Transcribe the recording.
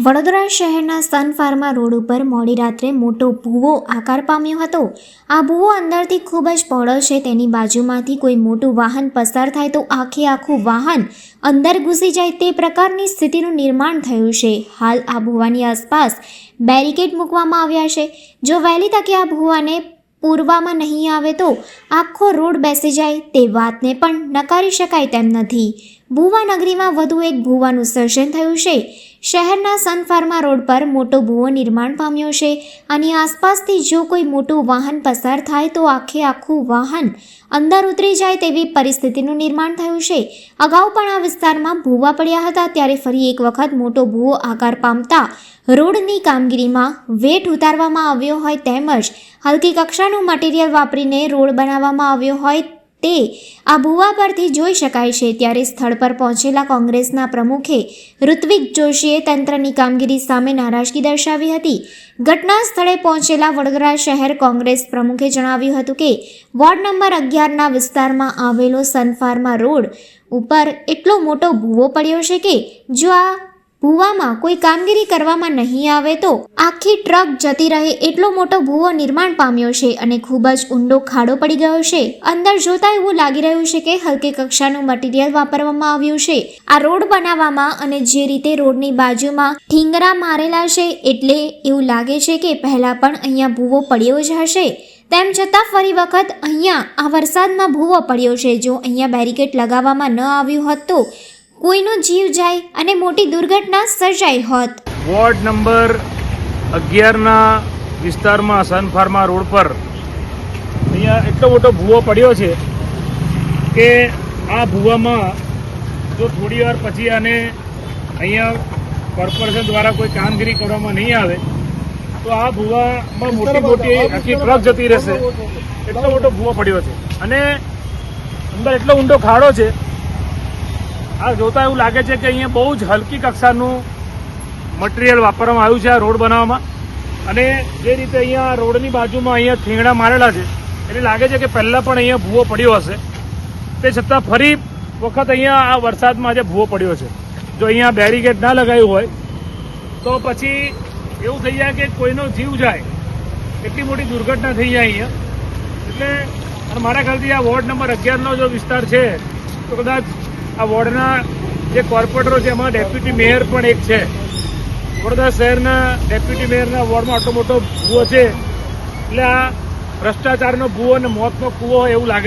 વડોદરા શહેરના Sun Pharma road ઉપર મોડી રાત્રે મોટો ભૂવો આકાર પામ્યો હતો। આ ભૂવો અંદરથી ખૂબ જ પહોળો છે। તેની બાજુમાંથી કોઈ મોટું વાહન પસાર થાય તો આખું વાહન અંદર ઘૂસી જાય તે પ્રકારની સ્થિતિનું નિર્માણ થયું છે। હાલ આ ભૂવાની આસપાસ બેરિકેડ મૂકવામાં આવ્યા છે। જો વહેલી તકે આ ભૂવાને પૂરવામાં નહીં આવે તો આખો રોડ બેસી જાય તે વાતને પણ નકારી શકાય તેમ નથી। ભૂવા નગરીમાં વધુ એક ભૂવાનું સર્જન થયું છે। શહેરના સન ફાર્મા રોડ પર મોટો ભૂવો નિર્માણ પામ્યો છે। આની આસપાસથી જો કોઈ મોટું વાહન પસાર થાય તો આખું વાહન અંદર ઉતરી જાય તેવી પરિસ્થિતિનું નિર્માણ થયું છે। અગાઉ પણ આ વિસ્તારમાં ભૂવા પડ્યા હતા, ત્યારે ફરી એક વખત મોટો ભૂવો આકાર પામતા રોડની કામગીરીમાં વેઠ ઉતારવામાં આવ્યો હોય તેમજ હલકી કક્ષાનું મટીરીયલ વાપરીને રોડ બનાવવામાં આવ્યો હોય તે આ ભૂવા પરથી જોઈ શકાય છે। ત્યારે સ્થળ પર પહોંચેલા કોંગ્રેસના પ્રમુખે ઋત્વિક જોશીએ તંત્રની કામગીરી સામે નારાજગી દર્શાવી હતી। ઘટના સ્થળે પહોંચેલા વડોદરા શહેર કોંગ્રેસ પ્રમુખે જણાવ્યું હતું કે વોર્ડ નંબર 11ના વિસ્તારમાં આવેલો સન ફાર્મા રોડ ઉપર એટલો મોટો ભૂવો પડ્યો છે કે જો આ ભૂવામાં કોઈ કામગીરી કરવામાં નહીં આવે તો આખી ટ્રક જતી રહે એટલો મોટો ભૂવો નિર્માણ પામ્યો છે અને ખૂબ જ ઊંડો ખાડો પડી ગયો છે। અંદર જોતા એવું લાગી રહ્યું છે કે હલકી કક્ષાનું મટીરીયલ વાપરવામાં આવ્યું છે આ રોડ બનાવવામાં, અને જે રીતે રોડની બાજુમાં ઠીંગરા મારેલા છે એટલે એવું લાગે છે કે પહેલા પણ અહીંયા ભૂવો પડ્યો જ હશે। તેમ છતાં ફરી વખત અહીંયા આ વરસાદમાં ભૂવો પડ્યો છે। જો અહીંયા બેરિકેડ લગાવવામાં ન આવ્યું હોત તો કોઈનો જીવ જાય અને મોટી દુર્ઘટના સર્જાઈ હોત। વોર્ડ નંબર 11ના વિસ્તારમાં સન ફાર્મા રોડ પર અહીંયા એટલો મોટો ભૂવો પડ્યો છે કે આ ભૂવામાં જો થોડી વાર પછી આને અહીંયા કોર્પોરેશન દ્વારા કોઈ કામગીરી કરવામાં નહીં આવે તો આ ભૂવામાં મોટી આખી ટ્રક જતી રહેશે એટલો મોટો ભૂવો પડ્યો છે અને અંદર એટલો ઊંડો ખાડો છે। આ જોતા એવું લાગે છે કે અહીંયા બહુ જ હલકી કક્ષાનું મટીરિયલ વાપરવામાં આવ્યું છે આ રોડ બનાવવામાં, અને જે રીતે અહીંયા રોડની બાજુમાં અહીંયા ઠીંગણા મારેલા છે એટલે લાગે છે કે પહેલાં પણ અહીંયા ભૂવો પડ્યો હશે। તે છતાં ફરી વખત અહીંયા આ વરસાદમાં આજે ભૂવો પડ્યો છે। જો અહીંયા બેરિકેડ ના લગાવ્યું હોય તો પછી એવું થઈ જાય કે કોઈનો જીવ જાય એટલી મોટી દુર્ઘટના થઈ જાય અહીંયા। એટલે અને મારા ખ્યાલથી આ વોર્ડ નંબર 11નો જો વિસ્તાર છે તો કદાચ આ વોર્ડના જે કોર્પોરેટરો છે એમાં ડેપ્યુટી મેયર પણ એક છે। વડોદરા શહેરના ડેપ્યુટી મેયરના વોર્ડમાં આટલો મોટો ભૂવો છે એટલે આ ભ્રષ્ટાચારનો ભૂવો અને મોતનો કૂવો હોય એવું લાગે।